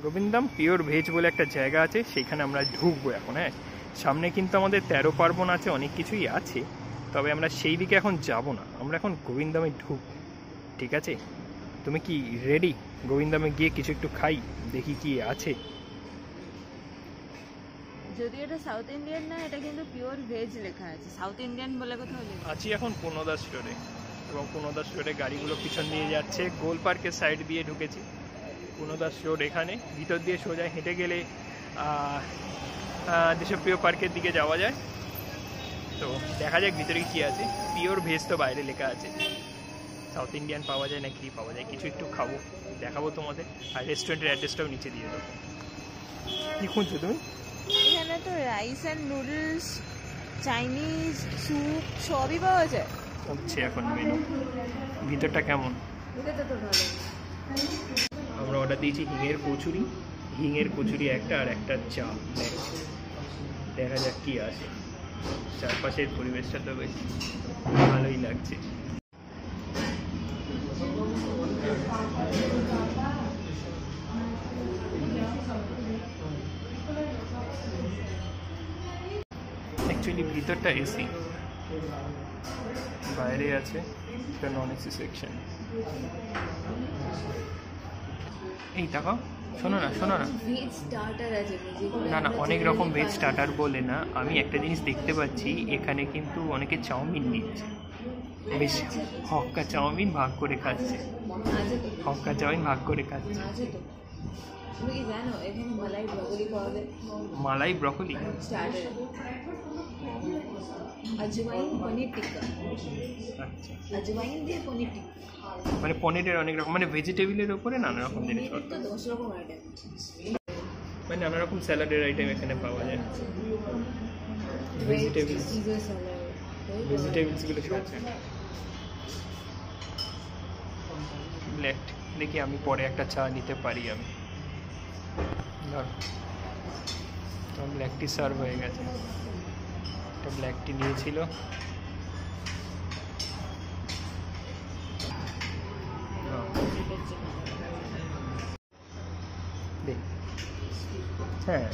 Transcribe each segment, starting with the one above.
Govindam pure veg বলে একটা জায়গা আছে, সেখানে আমরা ঢুকবো এখন। হ্যাঁ, সামনে কিন্তু আমাদের 13 পার্বণ আছে, অনেক কিছুই আছে, তবে আমরা সেই দিকে এখন যাব না, আমরা এখন গোবিন্দমে ঢুকবো। ঠিক আছে, তুমি কি রেডি? গোবিন্দমে গিয়ে কিছু একটু খাই, দেখি কি আছে। যদি এটা সাউথ ইন্ডিয়ান না, এটা কিন্তু পিওর ভেজ লেখা আছে, সাউথ ইন্ডিয়ান বলে কোথাও লেখা আছি এখন পূর্ণদাস রোডে, এবং পূর্ণদাস রোডে গাড়িগুলো পিছন দিয়ে যাচ্ছে। গোল পার্কের সাইড দিয়ে ঢুকেছি, পূর্ণদাস রোড এখানে ভিতর দিয়ে সোজা হেঁটে গেলে দেশপ্রিয় পার্কের দিকে যাওয়া যায়। তো দেখা যাক ভিতরে কি আছে। পিওর ভেজ তো বাইরে লেখা আছে, সাউথ ইন্ডিয়ান পাওয়া যায় না কি পাওয়া যায়, কিছু একটু খাবো, দেখাবো তোমাদের। আর রেস্টুরেন্টের অ্যাড্রেসটাও নিচে দিয়ে দেবো। কী খুঁজছো তুমি? এখানে তো rice and noodles, Chinese soup সবই পাওয়া যায়। হচ্ছে এখন মেনু, ভিতরটা কেমন? এটা তো ভালো। আমরা অর্ডার দিয়েছি হিঙের কচুরি একটা, আর একটা চা। দেখা যাক কি আছে। চারপাশের পরিবেশটা তো বেশ ভালোই লাগছে। অ্যাকচুয়ালি ভিতরটা এসি, বাইরে আছে একটা নন এসি সেকশন। এই টাকা শোনো না ভেজ স্টার্টার আছে, না অনেক রকম ভেজ স্টার্টার বলে না, আমি একটা জিনিস দেখতে পাচ্ছি এখানে কিন্তু অনেকে চাউমিন নিচ্ছে, বেশ হক্কা চাউমিন ভাগ করে খাচ্ছে, তুমি কি জানো এখানে মালাই ব্রকলি পাওয়া যায়? মালাই ব্রকলি স্টার্টার, আজওয়াইন পনির টিক্কা। আচ্ছা, আজওয়াইন দিয়ে পনির টিক্কা, মানে পনিরের অনেক রকম, মানে ভেজিটেবিলের উপরে নানা রকম জিনিস, তো 10 রকম আইটেম, মানে নানা রকম স্যালাডের আইটেম এখানে পাওয়া যায়। ভেজিটেবলসগুলো সব আছে। দেখি আমি পরে একটা চা নিতে পারি। আমি ধর ব্ল্যাক টি সার্ভ হয়ে গেছে, একটা ব্ল্যাক টি নিয়েছিল। হ্যাঁ,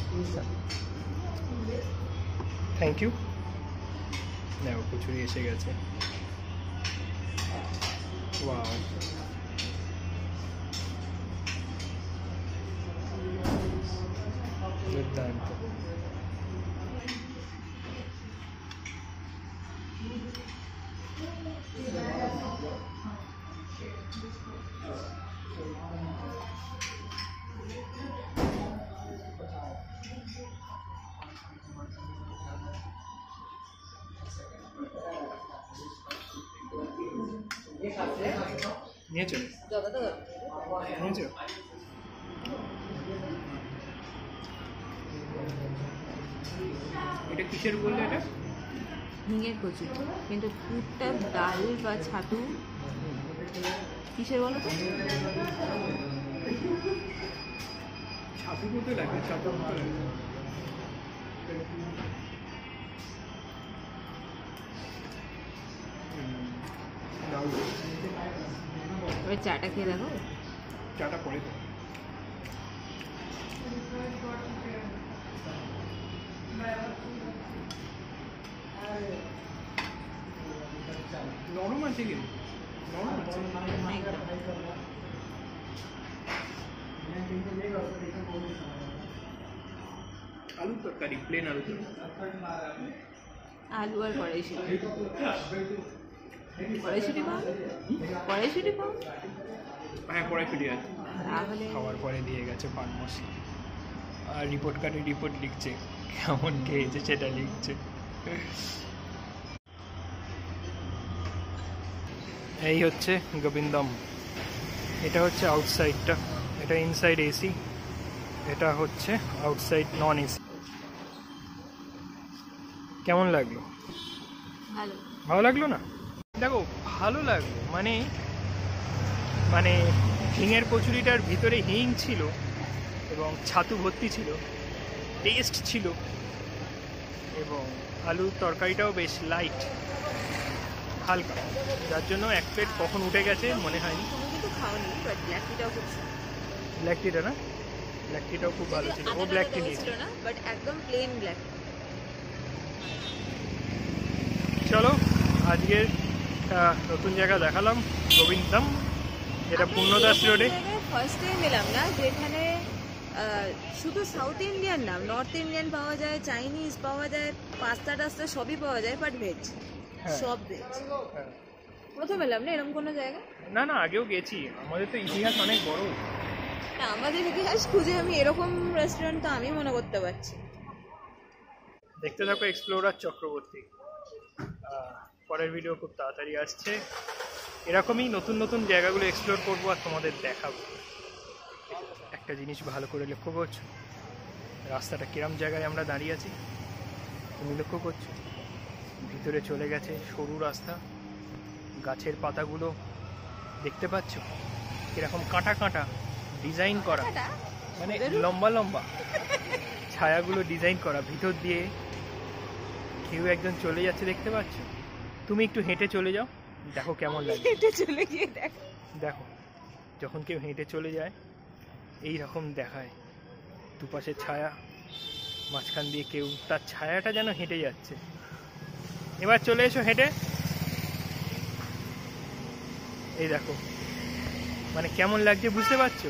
থ্যাংক ইউ। দেখো কচুরি এসে গেছে। ওয়াও, দুর্দান্ত। নিয়েছো? এটা কিসের বললে? এটা হিঙের কচুরি, কিন্তু পুরটা ডাল বা ছাতু কিসের বলো তো? ছাতু মতো লাগে, ছাতু মতো লাগে। এবার চাটা খেয়ে দেখো। চাটা পরে তো নরম আছে, কিন্তু নরম আছে। আলুর তরকারি, প্লেন আলু তরকারি, আলু আর কড়াইশুঁটি। কড়াইশুঁটি পাও? কড়াইশুঁটি পাও? হ্যাঁ, কড়াইশুঁটি আছে। তাহলে খাওয়ার পরে দিয়ে গেছে পান মশলা, আর রিপোর্ট কার্ডে রিপোর্ট লিখছে, কেমন খেয়েছে সেটা লিখছে। এই হচ্ছে গোবিন্দম। এটা হচ্ছে আউটসাইডটা, এটা ইনসাইড এসি, এটা হচ্ছে আউটসাইড নন এসি। কেমন লাগলো? ভালো লাগলো না? দেখো ভালো লাগলো, মানে হিঙের কচুরিটার ভিতরে হিং ছিল এবং ছাতু ভর্তি ছিল, টেস্ট ছিল, এবং আলুর তরকারিটাও বেশ লাইট হালকা, যার জন্য এক প্লেট কখন উঠে গেছে মনে হয়নি। তুমি কিন্তু খাওনি, বাট ব্ল্যাক টিটাও খুব ব্ল্যাক টিটা না, ব্ল্যাক টিটাও খুব ভালো ছিল, ও ব্ল্যাক টি নিয়েছে। ছিল না, বাট একদম প্লেন ব্ল্যাক। চলো আজকের নতুন জায়গা দেখালাম, গোবিন্দম, যেটা পূর্ণদাস রোডে। ফার্স্ট টাইম এলাম না, যেখানে শুধু সাউথ ইন্ডিয়ান না, নর্থ ইন্ডিয়ান পাওয়া যায়, চাইনিজ পাওয়া যায়, পাস্তা টাস্তা সবই পাওয়া যায়, বাট ভেজ, সব ভেজ। প্রথম এলাম না এরকম কোনো জায়গা। না না, আগেও গেছি, আমাদের তো ইতিহাস অনেক বড়। না, আমাদের ইতিহাস খুঁজে আমি এরকম রেস্টুরেন্ট তো আমি মনে করতে পারছি। দেখতে থাকো এক্সপ্লোরার চক্রবর্তী, পরের ভিডিও খুব তাড়াতাড়ি আসছে। এরকমই নতুন নতুন জায়গাগুলো এক্সপ্লোর করবো আর তোমাদের দেখাবো। একটা জিনিস ভালো করে লক্ষ্য করছো, রাস্তাটা কিরম জায়গায় আমরা দাঁড়িয়ে আছি তুমি লক্ষ্য করছো? ভিতরে চলে গেছে সরু রাস্তা, গাছের পাতাগুলো দেখতে পাচ্ছ কিরকম কাঁটা কাঁটা ডিজাইন করা, মানে লম্বা লম্বা ছায়াগুলো ডিজাইন করা, ভিতর দিয়ে কেউ একজন চলে যাচ্ছে দেখতে পাচ্ছ? তুমি একটু হেঁটে চলে যাও, দেখো কেমন লাগে। হেঁটে চলে গিয়ে দেখো যখন কেউ হেঁটে চলে যায় এই রকম দেখায়, দুপাশে ছায়া, মাঝখান দিয়ে কেউ, তার ছায়াটা যেন হেঁটে যাচ্ছে। এবার চলে এসো হেঁটে, এই দেখো মানে কেমন লাগছে বুঝতে পারছো?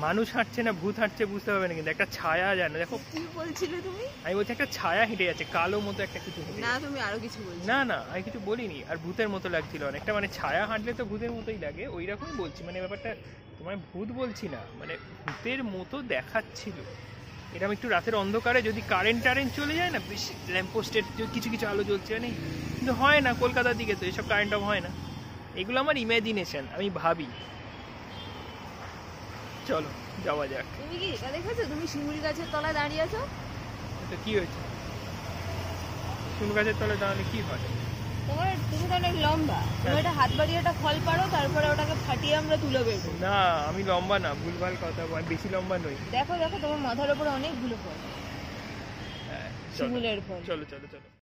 মানুষ হাঁটছে না ভূত হাঁটছে বুঝতে পারবে না, কিন্তু একটা ছায়া যেন, দেখো। কি বলছিলে তুমি? আমি বলছি একটা ছায়া হেঁটে যাচ্ছে, কালো মতো একটা কিছু হেঁটে না, তুমি আরো কিছু বলছো। না না, আমি কিছু বলিনি, আর ভূতের মতো লাগছিল অনেকটা, মানে ছায়া হাঁটলে তো ভূতের মতোই লাগে, ওই রকমই বলছি, মানে ব্যাপারটা তোমায় ভূত বলছি না, মানে ভূতের মতো দেখাচ্ছিল। এরকম একটু রাতের অন্ধকারে যদি কারেন্ট টারেন্ট চলে যায় না, বেশি ল্যাম্পপোস্টের কিছু কিছু আলো জ্বলছে, মানে কিন্তু হয় না, কলকাতার দিকে তো এসব কারেন্ট অফ হয় না, এগুলো আমার ইমাজিনেশন, আমি ভাবি। চলো যাওয়া যাক। তুমি কি এটা দেখেছো? তুমি শিমুল গাছের তলায় দাঁড়িয়ে আছো। তো কি হয়েছে? শিমুল গাছের তলায় দাঁড়ালে কি হয়? তুমি তো অনেক লম্বা, তুমি একটা হাত বাড়িয়ে একটা ফল পারো, তারপরে ওটাকে ফাটিয়ে আমরা তুলে বের করি। না আমি লম্বা না, ভুলভাল কথা, আমি বেশি লম্বা নই। দেখো দেখো, তোমার মাথার উপরে অনেকগুলো ফল, শিমুলের ফল। চলো চলো চলো।